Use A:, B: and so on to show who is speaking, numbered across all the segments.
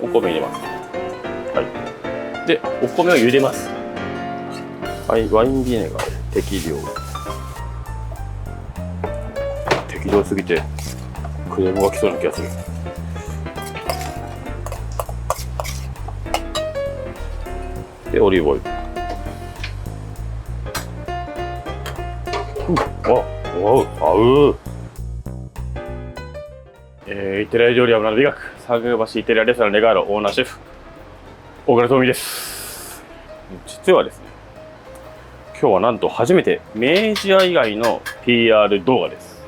A: お米入れます。はい。で、お米を茹でます。はい、ワインビネガー適量。適量すぎてクレームが来そうな気がする。で、オリーブオイル。合う。イタリア料理は学び学、サグ橋イタリアレストランレガーロオーナーシェフ小倉智美です。実はですね、今日はなんと初めて明治屋以外の PR 動画です。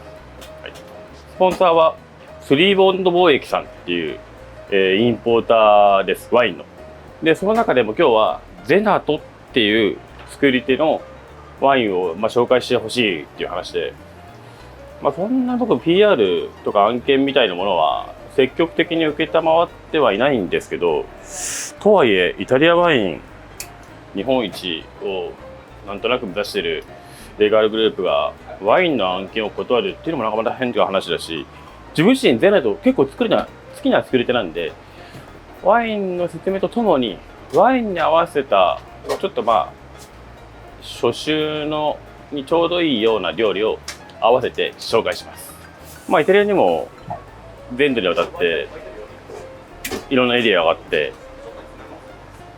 A: はい、スポンサーはスリーボンド貿易さんっていう、インポーターです、ワインの。でその中でも今日はゼナトっていう作り手のワインを、紹介してほしいっていう話で、そんな僕 PR とか案件みたいなものは積極的に受けたまわってはいないんですけど、とはいえイタリアワイン日本一をなんとなく目指しているレガールグループがワインの案件を断るっていうのもなんかまた変な話だし、自分自身ゼナト結構好きな作り手なんで、ワインの説明とともにワインに合わせたちょっと初秋のにちょうどいいような料理を合わせて紹介します。イタリアにも全土にわたっていろんなエリアがあって、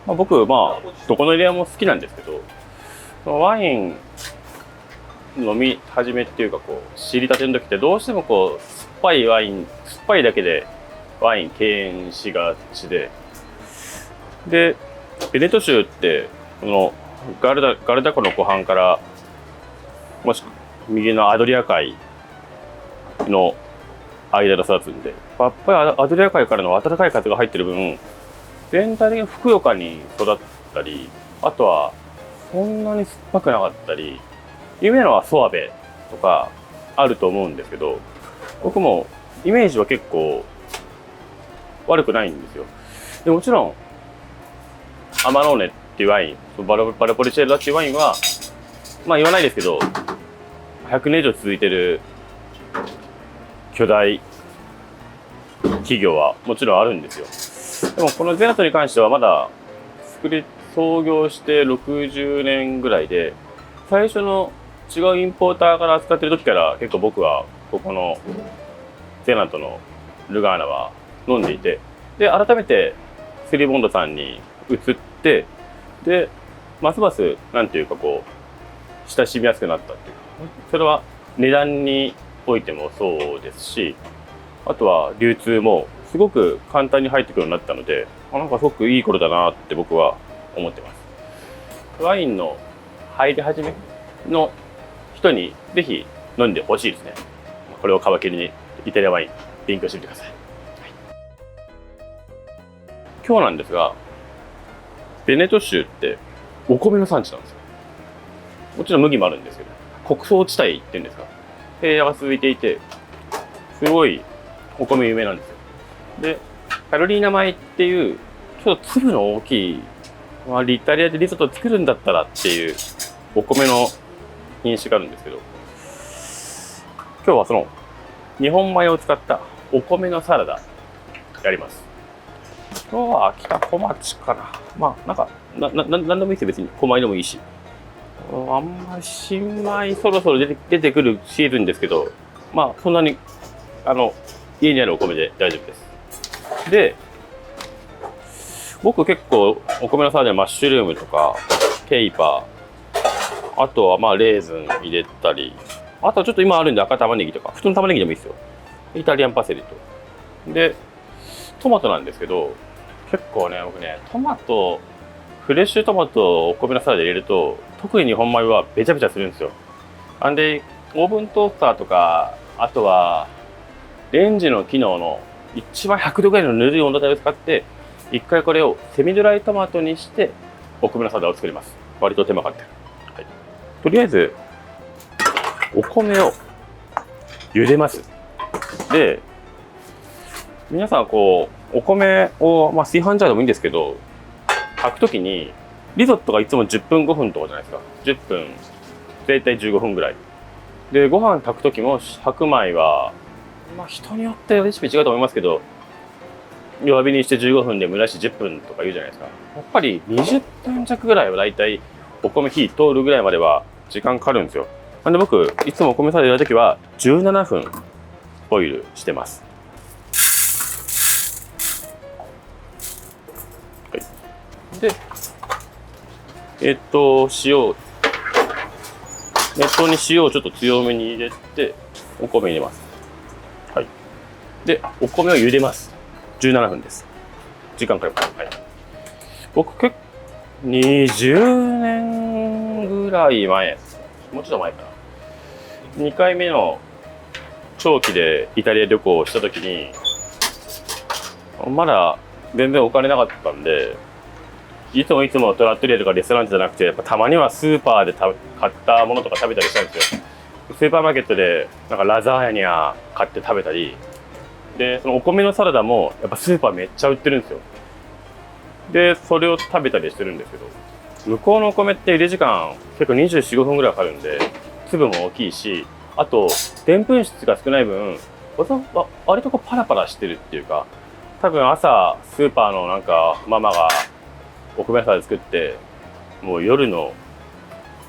A: 僕どこのエリアも好きなんですけど、そのワイン飲み始めっていうか知りたての時ってどうしても酸っぱいだけでワイン敬遠しがちで、ベネト州ってこのガルダ湖の湖畔からもし右のアドリア海の間で育つんで、やっぱりアドリア海からの暖かい風が入ってる分、全体的にふくよかに育ったり、あとはそんなに酸っぱくなかったり、有名なのはソアベとかあると思うんですけど、僕もイメージは結構悪くないんですよ。でもちろんアマローネっていうワイン、バルポリチェッラっていうワインは言わないですけど100年以上続いてる巨大企業はもちろんあるんですよ。でもこのゼナトに関してはまだ創業して60年ぐらいで、最初の違うインポーターから扱ってる時から結構僕はここのゼナトのルガーナは飲んでいて、で改めてスリーボンドさんに移って、でますますなんていうか親しみやすくなったっていうか、それは値段においてもそうですし、あとは流通もすごく簡単に入ってくるようになったので、なんかすごくいい頃だなって僕は思ってます。ワインの入り始めの人にぜひ飲んでほしいですね。これを皮切りにイタリアワイン勉強してみてください。今日なんですが、ベネト州ってお米の産地なんですよ。もちろん麦もあるんですけど、穀倉地帯っていうんですか、平野が続いていて、すごいお米有名なんですよ。で、カロリーナ米っていうちょっと粒の大きい、イタリアでリゾット作るんだったらっていうお米の品種があるんですけど、今日はその日本米を使ったお米のサラダやります。今日は秋田小町かな。なんでもいいですよ、別に。小米でもいいし。あんまり新米そろそろ出てくるシーズンですけど、そんなに家にあるお米で大丈夫です。で、僕結構お米のサラダにマッシュルームとかケイパー、あとはレーズン入れたり、あとはちょっと今あるんで赤玉ねぎとか普通の玉ねぎでもいいですよ。イタリアンパセリとでトマトなんですけど、結構ね僕ねフレッシュトマトをお米のサラダ入れると、特に日本米はべちゃべちゃするんですよ。なんでオーブントースターとか、あとはレンジの機能の一番100度ぐらいのぬるい温度帯を使って一回これをセミドライトマトにしてお米のサラダを作ります。割と手間かかってる。はい、とりあえずお米を茹でます。で、皆さんお米を、炊飯ジャーでもいいんですけど、炊くときにリゾットがいつも10分5分とかじゃないですか。10分大体15分ぐらいで、ご飯炊くときも白米は人によってレシピ違うと思いますけど、弱火にして15分で蒸らし10分とか言うじゃないですか。やっぱり20分弱ぐらいはだいたいお米火通るぐらいまでは時間かかるんですよ。なんで僕いつもお米されるときは17分ボイルしてます。はい、で塩、熱湯に塩をちょっと強めに入れてお米入れます。はい、でお米を茹でます。17分です。時間かかります。はい、僕20年ぐらい前、もうちょっと前かな、2回目の長期でイタリア旅行をした時にまだ全然お金なかったんで、いつもトラットリアとかレストランじゃなくて、やっぱたまにはスーパーで買ったものとか食べたりしたんですよ。スーパーマーケットでなんかラザーニャ買って食べたりで、そのお米のサラダもやっぱスーパーめっちゃ売ってるんですよ。でそれを食べたりしてるんですけど、向こうのお米って茹で時間結構24、5分ぐらいかかるんで、粒も大きいし、あとでんぷん質が少ない分割とこうパラパラしてるっていうか、多分朝スーパーのなんかママがお米サラダ作って、もう夜の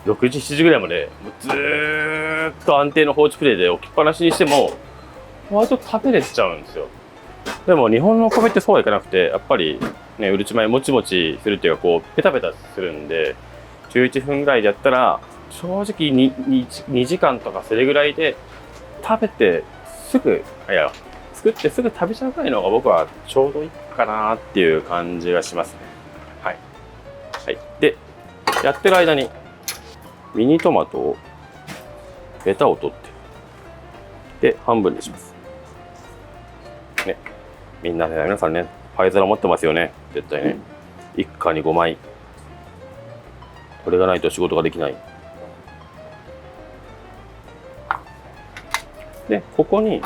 A: 6時、7時ぐらいまでもうずーっと安定の放置プレイで置きっぱなしにしても割と食べれちゃうんですよ。でも日本のお米ってそうはいかなくて、やっぱりね、うるち米もちもちするっていうか、こうペタペタするんで、11分ぐらいでやったら正直2時間とかそれぐらいで食べてすぐ、作ってすぐ食べちゃうくらいの方が僕はちょうどいいかなっていう感じがしますね。はい、はい、でやってる間にミニトマトをヘタを取ってで半分にしますね。皆さんね、灰皿持ってますよね、絶対ね。一家に5枚、これがないと仕事ができない。でここに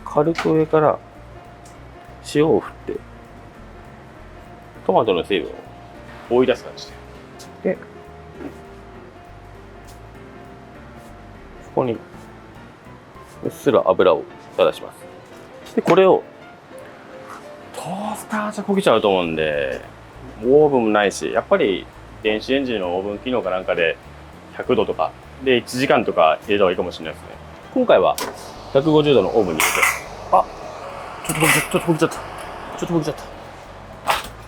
A: 軽く上から塩を振ってトマトの水分を追い出す感じで、ここにうっすら油を垂らします。でこれをトースターじゃ焦げちゃうと思うんで、オーブンもないし、やっぱり電子レンジのオーブン機能かなんかで100度とかで1時間とか入れた方がいいかもしれないですね。今回は150度のオーブンに入れて、ちょっと焦げちゃった。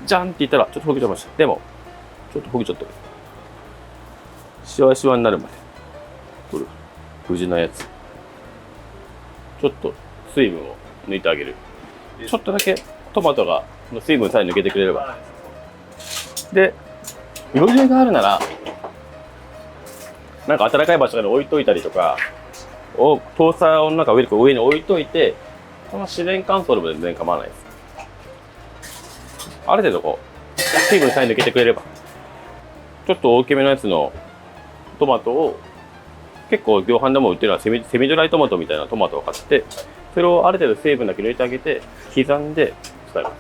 A: じゃんって言ったらちょっと焦げちゃいました。でもちょっと焦げちゃった。シワシワになるまで、これ無事なやつ、ちょっと水分を抜いてあげる。ちょっとだけトマトが水分さえ抜けてくれれば。で余裕があるならなんか暖かい場所に置いといたりとか、トースターの中上に置いといて、この自然乾燥でも全然構わないです。ある程度こう水分さえ抜けてくれれば、ちょっと大きめのやつのトマトを、結構量販でも売ってるのはセミドライトマトみたいなトマトを買って、それをある程度水分だけ抜いてあげて刻んで使いま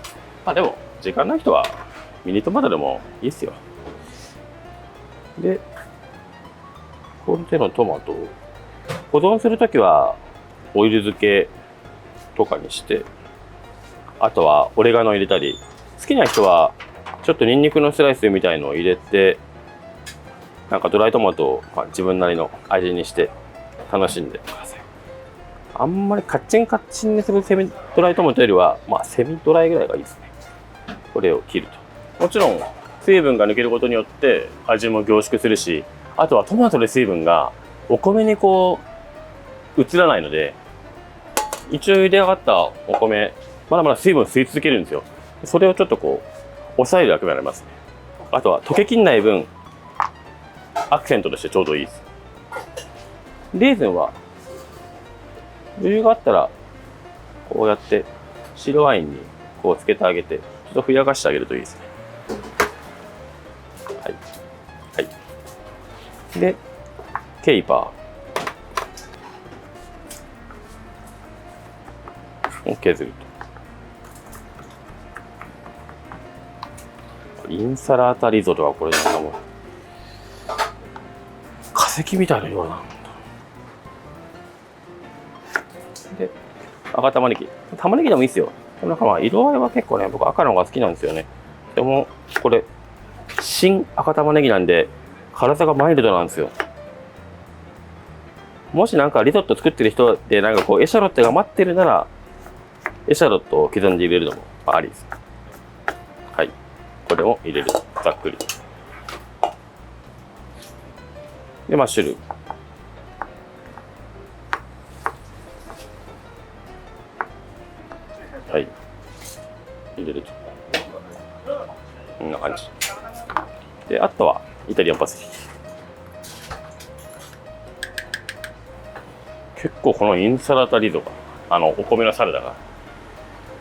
A: す。でも時間ない人はミニトマトでもいいですよ。でこの手のトマトを保存するときはオイル漬けとかにして、あとはオレガノ入れたり、好きな人はちょっとニンニクのスライスみたいのを入れて、なんかドライトマトを自分なりの味にして楽しんでください。あんまりカッチンカッチンにするセミドライトマトよりは、セミドライぐらいがいいですね。これを切ると、もちろん水分が抜けることによって味も凝縮するし、あとはトマトの水分がお米にこう移らないので、一応茹で上がったお米まだまだ水分を吸い続けるんですよ。それをちょっとこう抑える役目になりますね。あとは溶けきんない分アクセントとしてちょうどいいです。レーズンは余裕があったらこうやって白ワインにこうつけてあげて、ちょっとふやかしてあげるといいですね。はいはい。でケイパーを削ると、インサラータリゾットはこれなんかもう化石みたいなようなんだ。で赤玉ねぎでもいいですよ。なんかまあ色合いは結構ね、僕赤の方が好きなんですよね。でもこれ新赤玉ねぎなんで辛さがマイルドなんですよ。もしなんかリゾット作ってる人でなんかこうエシャロットが待ってるならエシャロットを刻んで入れるのもありです。はい、これを入れる、ざっくりでマッシュルーム、はい、入れるとこんな感じで、あとはイタリアンパセリ。結構このインサラダリゾがお米のサラダが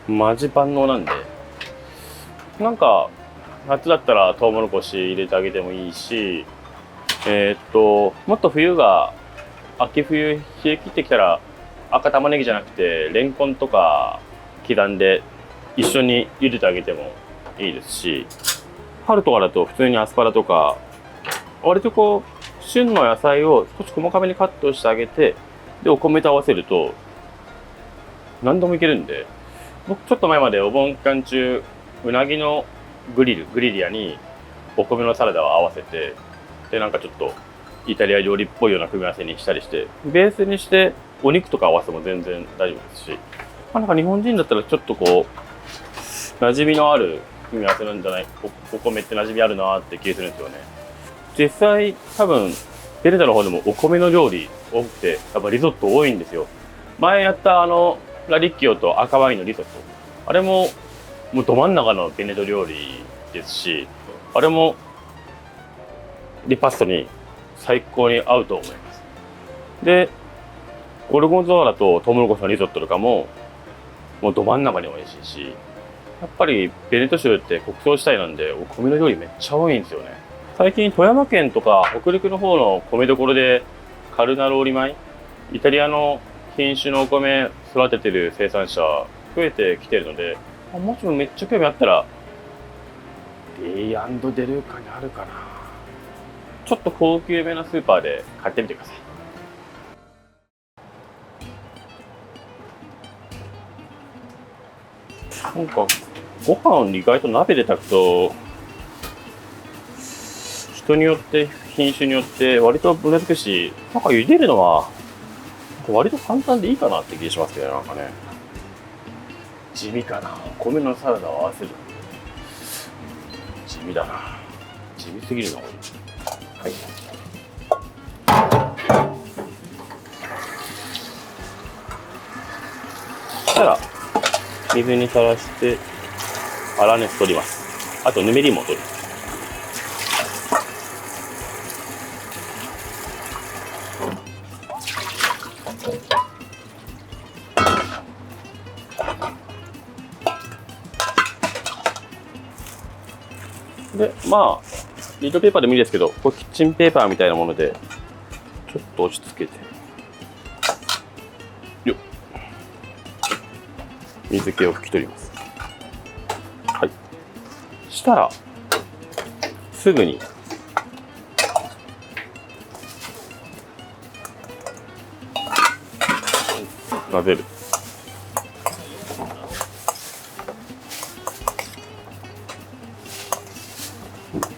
A: マジ万能なんで、なんか夏だったらトウモロコシ入れてあげてもいいし、もっと冬が秋冬冷え切ってきたら赤玉ねぎじゃなくてレンコンとか刻んで一緒に茹でてあげてもいいですし、春とかだと普通にアスパラとか割とこう旬の野菜を少し細かめにカットしてあげて、でお米と合わせると何でもいけるんで、僕ちょっと前までお盆期間中うなぎのグリリアにお米のサラダを合わせて、でなんかちょっとイタリア料理っぽいような組み合わせにしたりして、ベースにしてお肉とか合わせても全然大丈夫ですし、なんか日本人だったらちょっとこう馴染みのある組み合わせなんじゃない、お米って馴染みあるなって気がするんですよね。実際多分ベネタの方でもお米の料理多くて、やっぱリゾット多いんですよ。前やったラリッキオと赤ワインのリゾット、あれももうど真ん中のベネト料理ですし、あれもリパスタに最高に合うと思います。でゴルゴンゾーラとトウモロコシのリゾットとかももうど真ん中に美味しいし、やっぱりベネト州って穀倉地帯なんでお米の料理めっちゃ多いんですよね。最近富山県とか北陸の方の米どころでカルナローリ米、イタリアの品種のお米育ててる生産者増えてきてるので、もしもめっちゃ興味あったら D&デルカにあるかな。ちょっと高級めなスーパーで買ってみてください。なんかご飯意外と鍋で炊くと人によって品種によって割と分厚くし、なんか茹でるのは割と簡単でいいかなって気がしますけどね。なんかね地味かな、米のサラダを合わせる地味だな、地味すぎるなこれ。はい、そしたら水にさらして粗熱取ります。あとぬめりも取る。でまあリードペーパーでもいいですけど、これキッチンペーパーみたいなものでちょっと落ち着けてよっ、水気を拭き取ります。はい、したらすぐに混ぜる。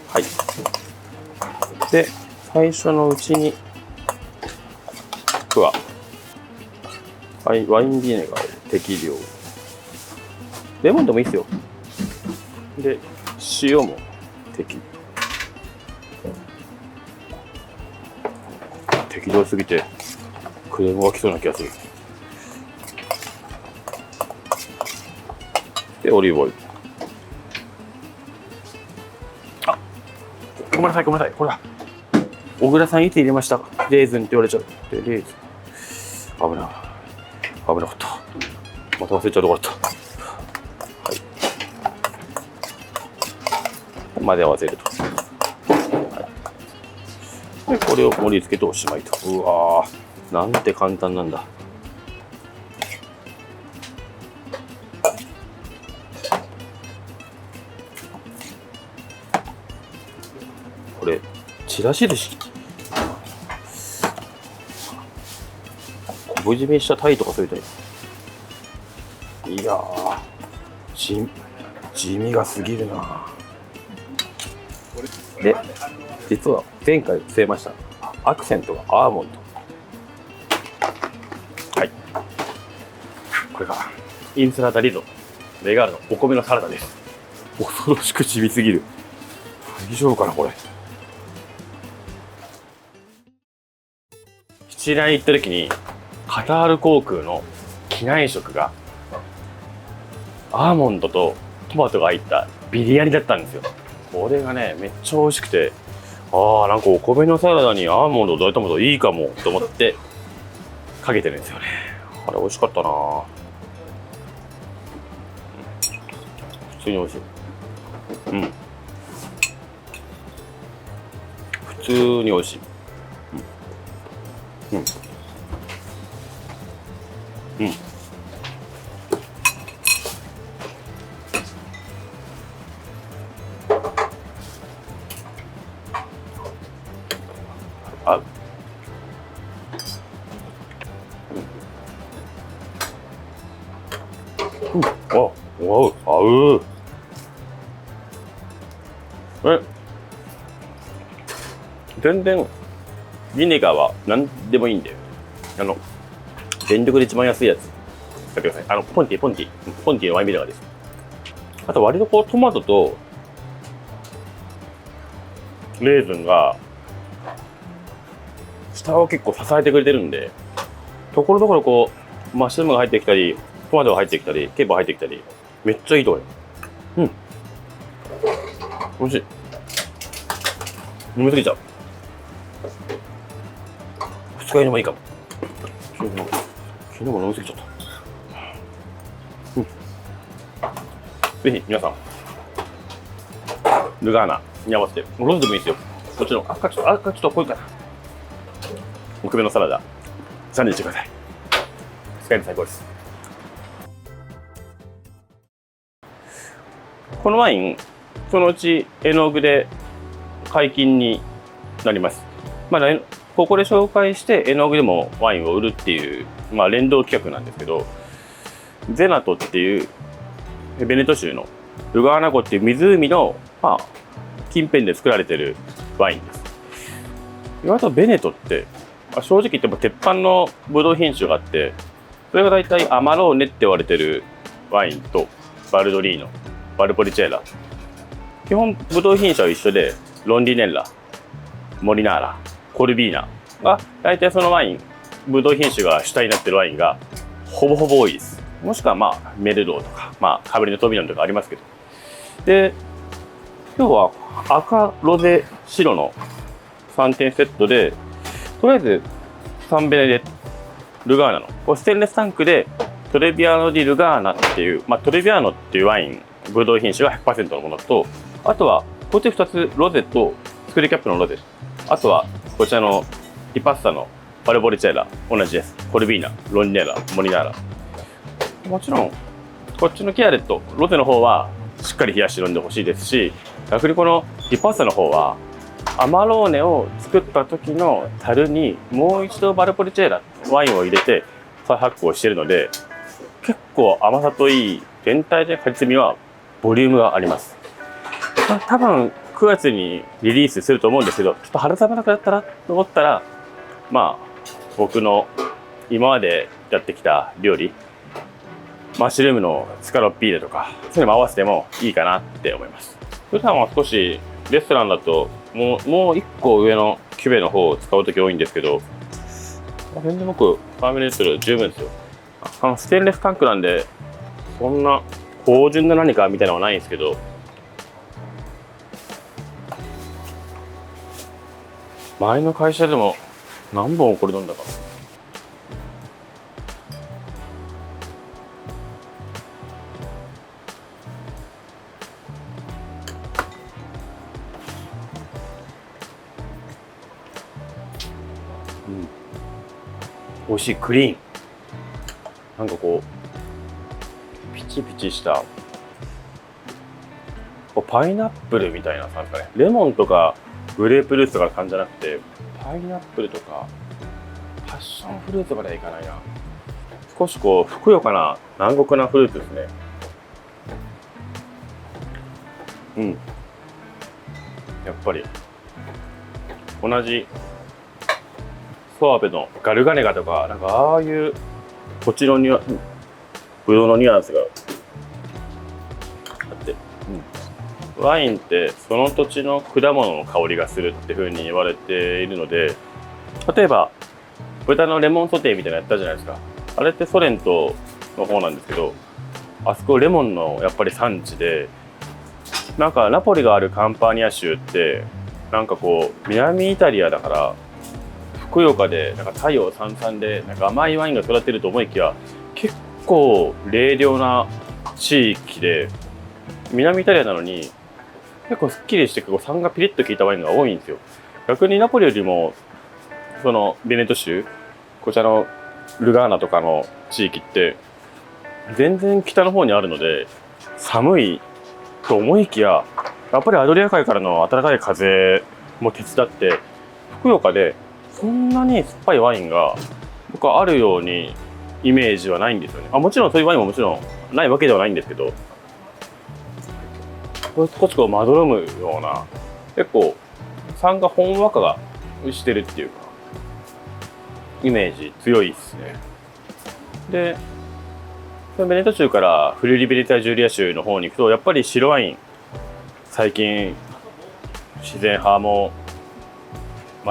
A: はい、で最初のうちに僕はワインビネガー適量、レモンでもいいですよ。で塩も適量すぎてクレームが来そうな気がする。でオリーブオイル、あ、ごめんなさいほら小倉さんいつ入れましたか、レーズンって言われちゃって、レーズン危なかった、また忘れちゃうところだった。はい、混ぜ合わせると、はい、でこれを盛り付けておしまいと。うわー、なんて簡単なんだ。これちらし寿司、昆布締めしたタイとかそういうタイ。いやー地味が過ぎるな。で、実は前回伏せましたアクセントがアーモンド。はい、これがインサラダリゾレガールのお米のサラダです。恐ろしく地味すぎる。大丈夫かなこれ。シチリアに行った時にカタール航空の機内食がアーモンドとトマトが入ったビリヤニだったんですよ。これがねめっちゃ美味しくて、なんかお米のサラダにアーモンドとトマトいいかもと思ってかけてるんですよね。あれ美味しかったな。普通に美味しい。普通に美味しい。合う。合う。全然ビネガーは何でもいいんで、全力で一番安いやつ使ってください。ポンティのワインビネガーです。あと割とこうトマトとレーズンが下を結構支えてくれてるんで、ところどころこうマッシュルームが入ってきたり、トマトが入ってきたり、ケープが入ってきたり、めっちゃいいと思うよ。美味しい。飲みすぎちゃう。二日酔いにもいいかも。昨日も飲みすぎちゃった。ぜひ皆さんルガーナに合わせてローズでもいいですよ。こっちの赤ちょっと濃いかな。お米のサラダチャレンジしてください。使える最高です。このワインそのうち絵の具で解禁になります。ここで紹介して絵の具でもワインを売るっていう、連動企画なんですけど、ゼナトっていうベネト州のルガーナ湖っていう湖の、近辺で作られてるワインです。あとベネトって正直言っても鉄板のブドウ品種があって、それが大体アマローネって言われてるワインとバルドリーノ、バルポリチェーラ、基本ブドウ品種は一緒で、ロンディネッラ、モリナーラ、コルビーナが大体そのワイン、ブドウ品種が主体になってるワインがほぼほぼ多いです。もしくはメルローとか、カブリノ・トービニョンとかありますけど。で、今日は赤、ロゼ、白の3点セットで、とりあえずサンベネでルガーナのステンレスタンクでトレビアーノ・ディ・ルガーナっていう、トレビアーノっていうワイン、ブドウ品種が 100% のものと、あとはこっち2つロゼとスクリューキャップのロゼ、あとはこちらのリパッサのバルボリチェーラ、同じです。コルビーナ、ロンデネーラ、モリナーラ。もちろんこっちのキアレット、ロゼの方はしっかり冷やして飲んでほしいですし、逆にこのリパッサの方はアマローネを作った時の樽にもう一度バルポリチェーラワインを入れて再発酵しているので、結構甘さといい全体的な果実味はボリュームがあります。多分9月にリリースすると思うんですけど、ちょっと春雨なくなったらと思ったら、僕の今までやってきた料理、マッシュルームのスカロッピーレとかそういうのも合わせてもいいかなって思います。普段は少しレストランだともう1個上のキュベの方を使う時多いんですけど、全然僕5ミリリットル十分ですよ。ステンレスタンクなんでそんな芳醇な何かみたいなのはないんですけど、前の会社でも何本これ飲んだか。美味しい、クリーン。なんかこうピチピチしたパイナップルみたいな感じかね。レモンとかグレープフルーツとかの感じじゃなくて、パイナップルとかパッションフルーツまではいかないな。少しこうふくよかな南国なフルーツですね。うん。やっぱり同じソワーベのガルガネガとか、なんかああいう土地のブドウのニュアンスがあって、ワインってその土地の果物の香りがするっていう風に言われているので、例えば豚のレモンソテーみたいなのやったじゃないですか。あれってソレントの方なんですけど、あそこレモンのやっぱり産地で、なんかナポリがあるカンパーニャ州ってなんかこう南イタリアだからふくよかでなんか太陽さんさんでなんか甘いワインが育てると思いきや、結構冷涼な地域で南イタリアなのに結構すっきりしてこう酸がピリッと効いたワインが多いんですよ。逆にナポリよりもそのベネト州、こちらのルガーナとかの地域って全然北の方にあるので寒いと思いきや、やっぱりアドリア海からの暖かい風も手伝ってふくよかで、そんなに酸っぱいワインが僕はあるようにイメージはないんですよね。もちろんそういうワインももちろんないわけではないんですけど、少しこうまどろむような、結構酸がほんわかがしてるっていうかイメージ強いですね。でベネト州からフリュリベリタ・ジュリア州の方に行くと、やっぱり白ワイン最近自然派も、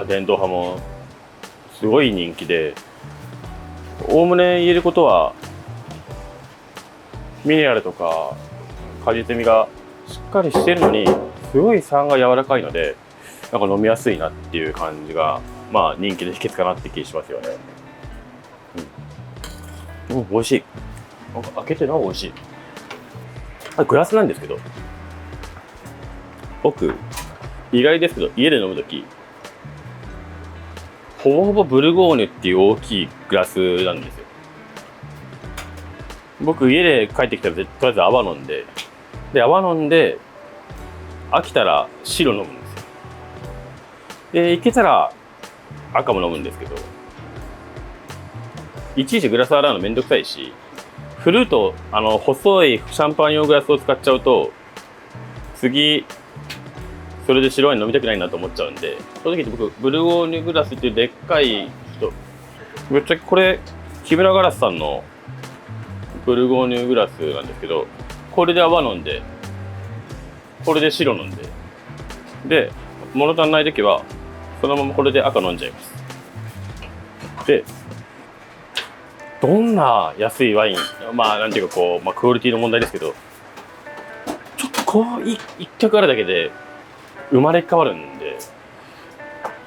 A: 伝統派もすごい人気で、おおむね言えることはミネラルとか果実味がしっかりしてるのにすごい酸が柔らかいので、なんか飲みやすいなっていう感じが人気の秘訣かなって気しますよね。美味しい。なんか開けてな美味しい。グラスなんですけど、僕意外ですけど家で飲むときほぼほぼブルゴーニュっていう大きいグラスなんですよ。僕家で帰ってきたらとりあえず泡飲んで、泡飲んで飽きたら白飲むんですよ。でいけたら赤も飲むんですけど、いちいちグラス洗うのめんどくさいし、フルート細いシャンパーニュグラスを使っちゃうと次それで白ワイン飲みたくないなと思っちゃうんで、正直言って僕ブルゴーニュグラスっていうでっかいぶっちゃけこれ木村ガラスさんのブルゴーニュグラスなんですけど、これで泡飲んでこれで白飲んで物足んない時はそのままこれで赤飲んじゃいます。でどんな安いワイン、なんていうかこう、クオリティの問題ですけど、ちょっとこう一脚あるだけで生まれ変わるんで、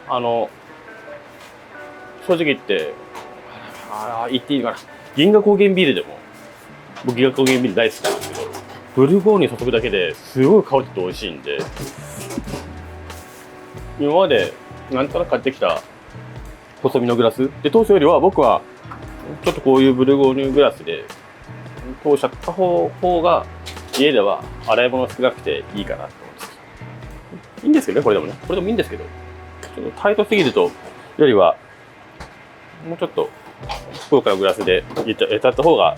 A: 正直言って言っていいかな、銀河高原ビールでも僕銀河高原ビール大好きなんですけど、ブルゴーニュ注ぐだけですごい香りって美味しいんで、今までなんとなく買ってきた細身のグラスで通すよりは、僕はちょっとこういうブルゴーニュグラスで通しちゃった方が家では洗い物少なくていいかなと思うんです。いいんですけどね、これでもいいんですけど、ちょっとタイトすぎるとよりはもうちょっと福岡のグラスで入れちゃった方が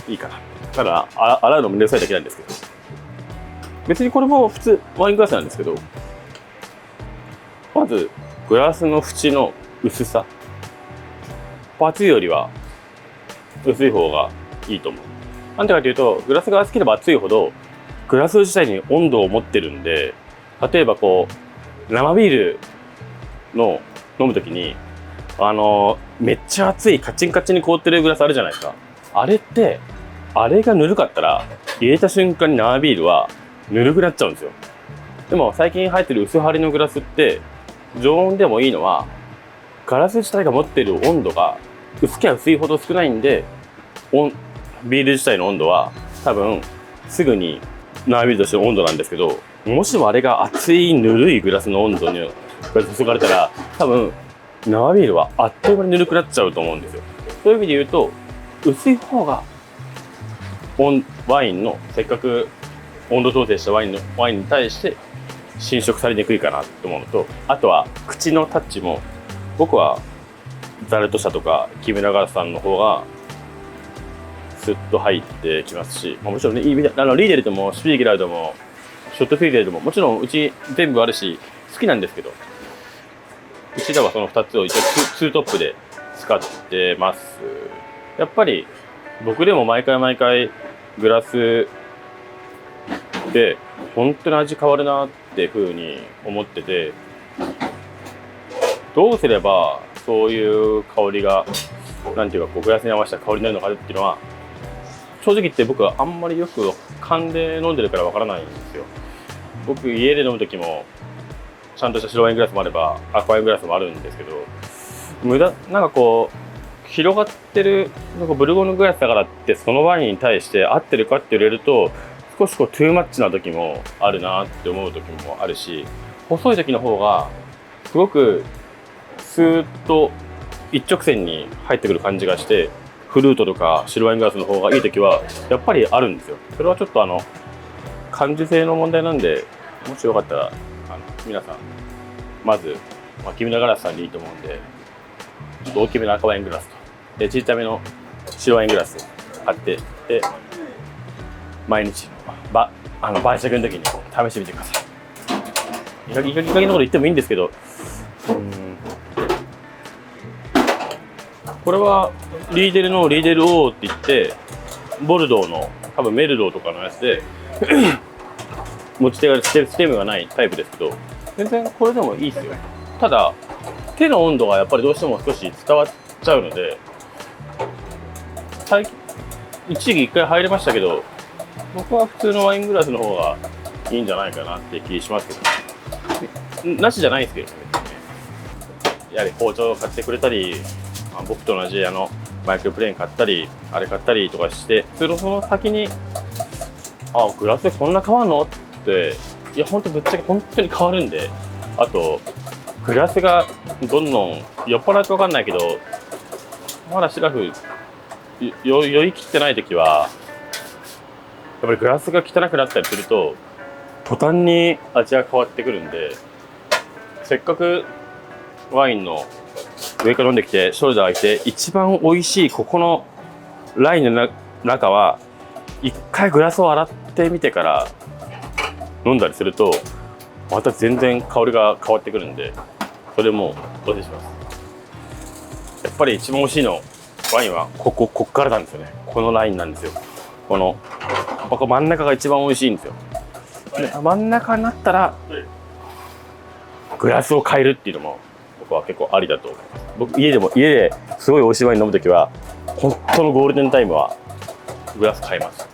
A: いいかな。ただ洗うのもめんどくさいだけなんですけど、別にこれも普通ワイングラスなんですけど、まずグラスの縁の薄さ、厚いよりは薄い方がいいと思う。なんでかというと、グラスが厚ければ厚いほどグラス自体に温度を持ってるんで、例えばこう生ビールの飲むときにめっちゃ熱いカチンカチンに凍ってるグラスあるじゃないですか。あれがぬるかったら入れた瞬間に生ビールはぬるくなっちゃうんですよ。でも最近入ってる薄張りのグラスって常温でもいいのは、ガラス自体が持っている温度が薄ければ薄いほど少ないんで、ビール自体の温度は多分すぐに生ビールとしての温度なんですけど、もしもあれが熱いぬるいグラスの温度に注がれたら、多分生ビールはあっという間にぬるくなっちゃうと思うんですよ。そういう意味で言うと、薄い方がワインのせっかく温度調整したワインに対して侵食されにくいかなと思うのと、あとは口のタッチも僕はザルト社とか木村ガラスさんの方がスッと入ってきますし、もちろんね、リーデルともシュピーゲラーともショットフィーデルとももちろんうち全部あるし好きなんですけど、うちではその2つを一応ツートップで使ってます。やっぱり僕でも毎回グラスで本当に味変わるなっていう風に思ってて、どうすればそういう香りがなんていうかこうグラスに合わせた香りになるのかっていうのは正直言って僕はあんまりよく勘で飲んでるからわからないんですよ。僕家で飲む時もちゃんとした白ワイングラスもあれば赤ワイングラスもあるんですけど、なんかこう広がってるなんかブルゴーニュグラスだからってそのワインに対して合ってるかって言われると少しこうトゥーマッチな時もあるなって思う時もあるし、細い時の方がすごくスーッと一直線に入ってくる感じがして、フルートとか白ワイングラスの方がいい時はやっぱりあるんですよ。それはちょっと感受性の問題なんで、もしよかったら皆さんまず大きめのガラスさんでいいと思うんで、ちょっと大きめの赤ワイングラスとで小さめの白ワイングラスを買って、で毎日晩酌の時に試してみてください。いい加減なこと言ってもいいんですけど、これはリーデルのリーデルオーって言ってボルドーの多分メルドーとかのやつで持ち手がステムがないタイプですけど、全然これでもいいですよ。ただ手の温度がやっぱりどうしても少し伝わっちゃうので、一時期一回入れましたけど、僕は普通のワイングラスの方がいいんじゃないかなって気しますけど、なしじゃないですけどね。やはり包丁を買ってくれたり、僕と同じマイクロプレーン買ったりあれ買ったりとかして、その先にグラスでこんな変わるのって、いや本当ぶっちゃけ本当に変わるんで、あとグラスがどんどん酔っ払って分かんないけど、まだシラフ酔い切ってない時はやっぱりグラスが汚くなったりすると途端に味が変わってくるんで、せっかくワインの上から飲んできてショルダー開いて一番美味しいここのラインの中は一回グラスを洗ってみてから飲んだりするとまた全然香りが変わってくるんで、それもお教えします。やっぱり一番美味しいのワインはこっからなんですよね。このラインなんですよ。この真ん中が一番美味しいんですよ。で真ん中になったらグラスを変えるっていうのも僕は結構ありだと思います。僕家ですごい美味しいワイン飲むときは本当のゴールデンタイムはグラス変えます。